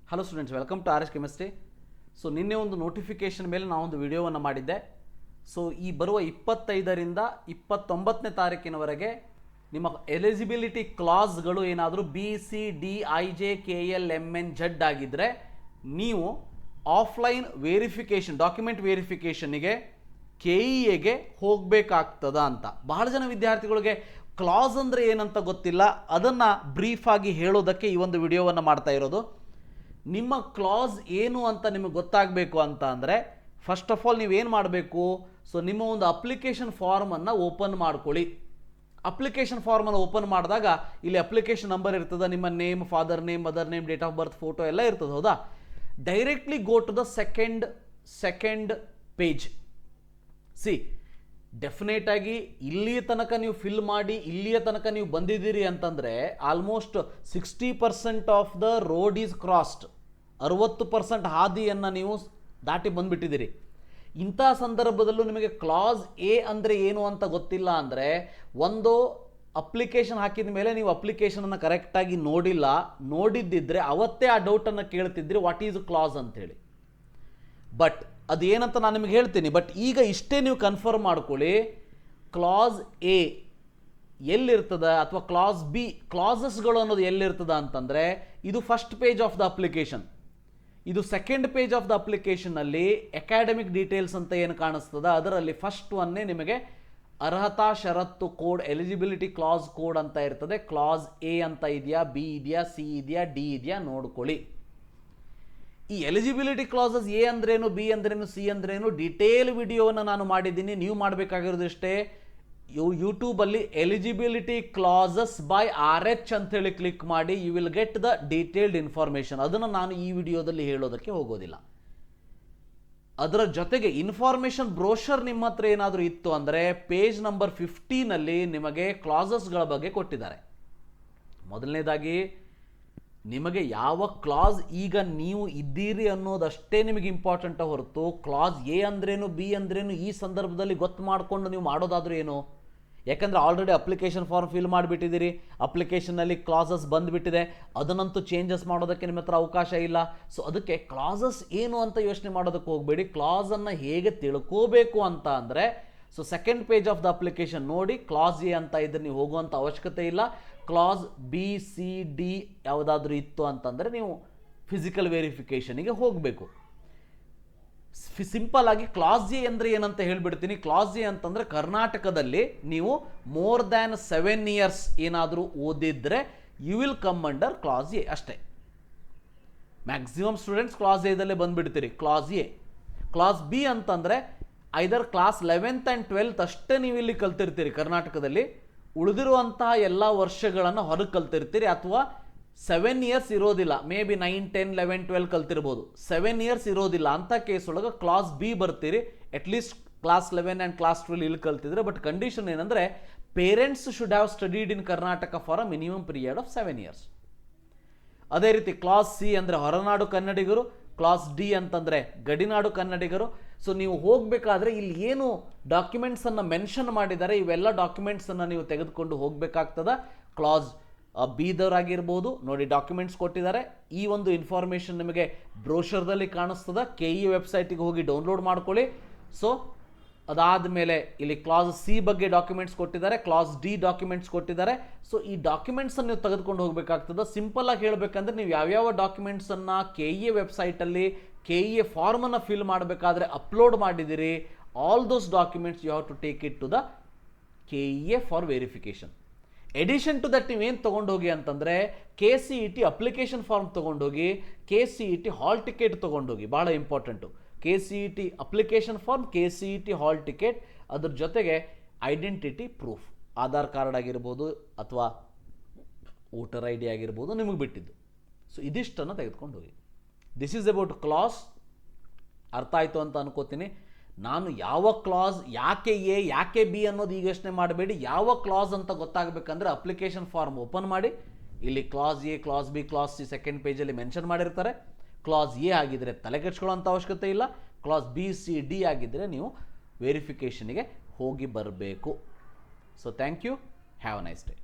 Hello students, welcome to RS chemistry. So ನಿನ್ನೆ ಒಂದು notification ಮೇಲೆ ನಾವೊಂದು ವಿಡಿಯೋವನ್ನು ಮಾಡಿದ್ದೆ. ಸೊ ಈ ಬರುವ 25ರಿಂದ 29ನೇ ತಾರೀಕಿನವರೆಗೆ ನಿಮ್ಮ ಎಲಿಜಿಬಿಲಿಟಿ ಕ್ಲಾಸ್ಗಳು ಏನಾದರೂ BCD IJ KL MN Z ಆಗಿದ್ದರೆ ನೀವು ಆಫ್ಲೈನ್ ವೆರಿಫಿಕೇಷನ್, ಡಾಕ್ಯುಮೆಂಟ್ ವೆರಿಫಿಕೇಷನ್ನಿಗೆ KEAಗೆ ಹೋಗಬೇಕಾಗ್ತದ ಅಂತ. ಬಹಳ ಜನ ವಿದ್ಯಾರ್ಥಿಗಳಿಗೆ ಕ್ಲಾಸ್ ಅಂದರೆ ಏನಂತ ಗೊತ್ತಿಲ್ಲ. ಅದನ್ನು ಬ್ರೀಫಾಗಿ ಹೇಳೋದಕ್ಕೆ ಈ ಒಂದು ವಿಡಿಯೋವನ್ನು ಮಾಡ್ತಾ ಇರೋದು. ನಿಮ್ಮ ಕ್ಲಾಸ್ ಏನು ಅಂತ ನಿಮಗೆ ಗೊತ್ತಾಗಬೇಕು ಅಂತ ಅಂದರೆ ಫಸ್ಟ್ ಆಫ್ ಆಲ್ ನೀವೇನು ಮಾಡಬೇಕು, ಸೊ ನಿಮ್ಮ ಒಂದು ಅಪ್ಲಿಕೇಶನ್ ಫಾರ್ಮನ್ನು ಓಪನ್ ಮಾಡ್ಕೊಳ್ಳಿ. ಅಪ್ಲಿಕೇಶನ್ ಫಾರ್ಮನ್ನು ಓಪನ್ ಮಾಡಿದಾಗ ಇಲ್ಲಿ ಅಪ್ಲಿಕೇಶನ್ ನಂಬರ್ ಇರ್ತದೆ, ನಿಮ್ಮ name, father name, mother name, date of birth, photo ಎಲ್ಲ ಇರ್ತದೆ, ಹೌದಾ? Directly go to the second page. Definite ಆಗಿ ಇಲ್ಲಿಯ ತನಕ ನೀವು ಫಿಲ್ ಮಾಡಿ ಇಲ್ಲಿಯ ತನಕ ನೀವು ಬಂದಿದ್ದೀರಿ ಅಂತಂದರೆ almost 60% of the road is crossed. 60% ಹಾದಿಯನ್ನು ನೀವು ದಾಟಿ ಬಂದುಬಿಟ್ಟಿದ್ದೀರಿ. ಇಂಥ ಸಂದರ್ಭದಲ್ಲೂ ನಿಮಗೆ ಕ್ಲಾಸ್ ಎ ಅಂದರೆ ಏನು ಅಂತ ಗೊತ್ತಿಲ್ಲ ಅಂದರೆ, ಒಂದು ಅಪ್ಲಿಕೇಶನ್ ಹಾಕಿದ ಮೇಲೆ ನೀವು ಅಪ್ಲಿಕೇಶನನ್ನು ಕರೆಕ್ಟಾಗಿ ನೋಡಿದ್ದಿದ್ರೆ ಅವತ್ತೇ ಆ ಡೌಟನ್ನು ಕೇಳ್ತಿದ್ರಿ, ವಾಟ್ ಈಸ್ ಕ್ಲಾಸ್ ಅಂತೇಳಿ. ಬಟ್ ಅದೇನಂತ ನಾನು ನಿಮಗೆ ಹೇಳ್ತೀನಿ. ಬಟ್ ಈಗ ಇಷ್ಟೇ ನೀವು ಕನ್ಫರ್ಮ್ ಮಾಡ್ಕೊಳ್ಳಿ, ಕ್ಲಾಸ್ ಎ ಎಲ್ಲಿರ್ತದ ಅಥವಾ ಕ್ಲಾಸ್ ಬಿ, ಕ್ಲಾಸಸ್ಗಳು ಅನ್ನೋದು ಎಲ್ಲಿರ್ತದ ಅಂತಂದರೆ ಇದು first page of the application. ಇದು ಸೆಕೆಂಡ್ ಪೇಜ್ ಆಫ್ ದ ಅಪ್ಲಿಕೇಶನ್ನಲ್ಲಿ ಅಕಾಡೆಮಿಕ್ ಡೀಟೇಲ್ಸ್ ಅಂತ ಏನು ಕಾಣಿಸ್ತದ ಅದರಲ್ಲಿ ಫಸ್ಟ್ ಒನ್ನೇ ನಿಮಗೆ ಅರ್ಹತಾ ಷರತ್ತು ಕೋಡ್, ಎಲಿಜಿಬಿಲಿಟಿ ಕ್ಲಾಸ್ ಕೋಡ್ ಅಂತ ಇರ್ತದೆ. ಕ್ಲಾಸ್ ಎ ಅಂತ ಇದೆಯಾ, ಬಿ ಇದೆಯಾ, ಸಿ ಇದೆಯಾ, ಡಿ ಇದೆಯಾ ನೋಡ್ಕೊಳ್ಳಿ. ಈ ಎಲಿಜಿಬಿಲಿಟಿ ಕ್ಲಾಸಸ್ ಎ ಅಂದ್ರೇನು, ಬಿ ಅಂದ್ರೇನು, ಸಿ ಅಂದ್ರೇನು ಡಿಟೇಲ್ ವಿಡಿಯೋವನ್ನು ನಾನು ಮಾಡಿದ್ದೀನಿ. ನೀವು ಮಾಡಬೇಕಾಗಿರೋದು ಇಷ್ಟೇ, ಯೂಟ್ಯೂಬಲ್ಲಿ ಎಲಿಜಿಬಿಲಿಟಿ ಕ್ಲಾಸಸ್ ಬೈ RH ಅಂತೇಳಿ ಕ್ಲಿಕ್ ಮಾಡಿ, you will get the detailed information. ಅದನ್ನು ನಾನು ಈ ವಿಡಿಯೋದಲ್ಲಿ ಹೇಳೋದಕ್ಕೆ ಹೋಗೋದಿಲ್ಲ. ಅದರ ಜೊತೆಗೆ ಇನ್ಫಾರ್ಮೇಷನ್ ಬ್ರೋಷರ್ ನಿಮ್ಮ ಹತ್ರ ಏನಾದರೂ ಇತ್ತು ಅಂದರೆ ಪೇಜ್ ನಂಬರ್ 15ನಲ್ಲಿ ನಿಮಗೆ ಕ್ಲಾಸಸ್ಗಳ ಬಗ್ಗೆ ಕೊಟ್ಟಿದ್ದಾರೆ. ಮೊದಲನೇದಾಗಿ ನಿಮಗೆ ಯಾವ ಕ್ಲಾಸ್ ಈಗ ನೀವು ಇದ್ದೀರಿ ಅನ್ನೋದಷ್ಟೇ ನಿಮಗೆ ಇಂಪಾರ್ಟೆಂಟ್ ಹೊರತು ಕ್ಲಾಸ್ ಎ ಅಂದ್ರೇನು, ಬಿ ಅಂದ್ರೇನು ಈ ಸಂದರ್ಭದಲ್ಲಿ ಗೊತ್ತು ಮಾಡಿಕೊಂಡು ನೀವು ಮಾಡೋದಾದ್ರೂ ಏನು. ಯಾಕಂದರೆ ಆಲ್ರೆಡಿ ಅಪ್ಲಿಕೇಶನ್ ಫಾರ್ಮ್ ಫಿಲ್ ಮಾಡಿಬಿಟ್ಟಿದ್ದೀರಿ, ಅಪ್ಲಿಕೇಶನ್ನಲ್ಲಿ ಕ್ಲಾಸಸ್ ಬಂದುಬಿಟ್ಟಿದೆ, ಅದನ್ನಂತೂ ಚೇಂಜಸ್ ಮಾಡೋದಕ್ಕೆ ನಿಮ್ಮ ಹತ್ರ ಅವಕಾಶ ಇಲ್ಲ. ಸೊ ಅದಕ್ಕೆ ಕ್ಲಾಸಸ್ ಏನು ಅಂತ ಯೋಚನೆ ಮಾಡೋದಕ್ಕೆ ಹೋಗಬೇಡಿ. ಕ್ಲಾಸನ್ನು ಹೇಗೆ ತಿಳ್ಕೋಬೇಕು ಅಂತ ಅಂದರೆ, so second page of the application ನೋಡಿ, ಕ್ಲಾಸ್ ಎ ಅಂತ ಇದ್ರೆ ನೀವು ಹೋಗುವಂಥ ಅವಶ್ಯಕತೆ ಇಲ್ಲ. ಕ್ಲಾಸ್ ಬಿ, ಸಿ, ಡಿ ಯಾವುದಾದ್ರೂ ಇತ್ತು ಅಂತಂದರೆ ನೀವು ಫಿಸಿಕಲ್ ವೆರಿಫಿಕೇಷನಿಗೆ ಹೋಗಬೇಕು. ಸಿಂಪಲ್ ಆಗಿ ಕ್ಲಾಸ್ ಎ ಅಂದರೆ ಏನಂತ ಹೇಳಿಬಿಡ್ತೀನಿ. ಕ್ಲಾಸ್ ಎ ಅಂತಂದರೆ ಕರ್ನಾಟಕದಲ್ಲಿ ನೀವು ಮೋರ್ ದ್ಯಾನ್ 7 years ಏನಾದರೂ ಓದಿದ್ರೆ you will come under class A ಅಷ್ಟೇ. ಮ್ಯಾಕ್ಸಿಮಮ್ ಸ್ಟೂಡೆಂಟ್ಸ್ ಕ್ಲಾಸ್ ಎದಲ್ಲೇ ಬಂದುಬಿಡ್ತೀರಿ. Class A. ಕ್ಲಾಸ್ ಬಿ ಅಂತಂದರೆ either class 11th and 12th ಅಷ್ಟೇ ನೀವು ಇಲ್ಲಿ ಕಲ್ತಿರ್ತೀರಿ ಕರ್ನಾಟಕದಲ್ಲಿ, ಉಳಿದಿರುವಂತಹ ಎಲ್ಲ ವರ್ಷಗಳನ್ನು ಹೊರಗೆ ಕಲ್ತಿರ್ತೀರಿ. ಅಥವಾ 7 years ಇರೋದಿಲ್ಲ, ಮೇ ಬಿ 9, 10, 11, 12 ಕಲ್ತಿರ್ಬೋದು. 7 years ಇರೋದಿಲ್ಲ ಅಂಥ ಕೇಸ್ ಒಳಗೆ ಕ್ಲಾಸ್ ಬಿ ಬರ್ತೀರಿ. ಅಟ್ಲೀಸ್ಟ್ ಕ್ಲಾಸ್ 11 and ಕ್ಲಾಸ್ 12 ಇಲ್ಲಿ ಕಲ್ತಿದ್ರೆ. ಬಟ್ ಕಂಡೀಷನ್ ಏನಂದರೆ parents should have studied in Karnataka for a minimum period of 7 years. ಅದೇ ರೀತಿ ಕ್ಲಾಸ್ ಸಿ ಅಂದರೆ ಹೊರನಾಡು ಕನ್ನಡಿಗರು, ಕ್ಲಾಸ್ ಡಿ ಅಂತಂದರೆ ಗಡಿನಾಡು ಕನ್ನಡಿಗರು. ಸೊ ನೀವು ಹೋಗಬೇಕಾದ್ರೆ ಇಲ್ಲಿ ಏನು ಡಾಕ್ಯುಮೆಂಟ್ಸನ್ನು ಮೆನ್ಷನ್ ಮಾಡಿದ್ದಾರೆ ಇವೆಲ್ಲ ಡಾಕ್ಯುಮೆಂಟ್ಸನ್ನು ನೀವು ತೆಗೆದುಕೊಂಡು ಹೋಗಬೇಕಾಗ್ತದ. ಕ್ಲಾಸ್ ಬಿದವರಾಗಿರ್ಬೋದು ನೋಡಿ, ಡಾಕ್ಯುಮೆಂಟ್ಸ್ ಕೊಟ್ಟಿದ್ದಾರೆ. ಈ ಒಂದು ಇನ್ಫಾರ್ಮೇಷನ್ ನಿಮಗೆ ಬ್ರೋಷರ್ದಲ್ಲಿ ಕಾಣಿಸ್ತದ. KE ವೆಬ್ಸೈಟಿಗೆ ಹೋಗಿ ಡೌನ್ಲೋಡ್ ಮಾಡ್ಕೊಳ್ಳಿ. ಸೊ ಅದಾದ ಮೇಲೆ ಇಲ್ಲಿ ಕ್ಲಾಸ್ ಸಿ ಬಗ್ಗೆ ಡಾಕ್ಯುಮೆಂಟ್ಸ್ ಕೊಟ್ಟಿದ್ದಾರೆ, ಕ್ಲಾಸ್ ಡಿ ಡಾಕ್ಯುಮೆಂಟ್ಸ್ ಕೊಟ್ಟಿದ್ದಾರೆ. ಸೊ ಈ ಡಾಕ್ಯುಮೆಂಟ್ಸನ್ನು ನೀವು ತೆಗೆದುಕೊಂಡು ಹೋಗಬೇಕಾಗ್ತದೆ. ಸಿಂಪಲ್ ಆಗಿ ಹೇಳಬೇಕಂದ್ರೆ ನೀವು ಯಾವ್ಯಾವ ಡಾಕ್ಯುಮೆಂಟ್ಸನ್ನು KE ವೆಬ್ಸೈಟಲ್ಲಿ KE ಫಾರ್ಮನ್ನು ಫಿಲ್ ಮಾಡಬೇಕಾದ್ರೆ ಅಪ್ಲೋಡ್ ಮಾಡಿದ್ದೀರಿ, all those documents you have to take it to the KE for verification. Addition to that ನೀವೇನು ತೊಗೊಂಡೋಗಿ ಅಂತಂದರೆ KCET ಅಪ್ಲಿಕೇಶನ್ ಫಾರ್ಮ್ ತೊಗೊಂಡೋಗಿ, KCET ಹಾಲ್ ಟಿಕೆಟ್ ತೊಗೊಂಡೋಗಿ, ಭಾಳ important. KCET application form, KCET hall ticket, ಅದ್ರ ಜೊತೆಗೆ ಐಡೆಂಟಿಟಿ ಪ್ರೂಫ್, ಆಧಾರ್ ಕಾರ್ಡ್ ಆಗಿರ್ಬೋದು ಅಥವಾ ವೋಟರ್ ID ಆಗಿರ್ಬೋದು, ನಿಮಗೆ ಬಿಟ್ಟಿದ್ದು. ಸೊ ಇದಿಷ್ಟನ್ನು ತೆಗೆದುಕೊಂಡು ಹೋಗಿ. This is about class. ಅರ್ಥ ಆಯಿತು ಅಂತ ಅನ್ಕೋತೀನಿ. ನಾನು ಯಾವ ಕ್ಲಾಸ್, ಯಾಕೆ ಎ ಯಾಕೆ ಬಿ ಅನ್ನೋದು ಈಗ ಯೋಚನೆ ಮಾಡಬೇಡಿ. ಯಾವ ಕ್ಲಾಸ್ ಅಂತ ಗೊತ್ತಾಗಬೇಕಂದ್ರೆ ಅಪ್ಲಿಕೇಶನ್ ಫಾರ್ಮ್ ಓಪನ್ ಮಾಡಿ, ಇಲ್ಲಿ class A, class B, class C second ಪೇಜಲ್ಲಿ ಮೆನ್ಷನ್ ಮಾಡಿರ್ತಾರೆ. ಕ್ಲಾಸ್ ಎ ಆಗಿದ್ದರೆ ತಲೆ ಕೆಡ್ಸ್ಕೊಳ್ಳೋಂಥ ಅವಶ್ಯಕತೆ ಇಲ್ಲ. ಕ್ಲಾಸ್ ಬಿ, ಸಿ, ಡಿ ಆಗಿದ್ದರೆ ನೀವು ವೆರಿಫಿಕೇಷನಿಗೆ ಹೋಗಿ ಬರಬೇಕು. So thank you, have a nice day.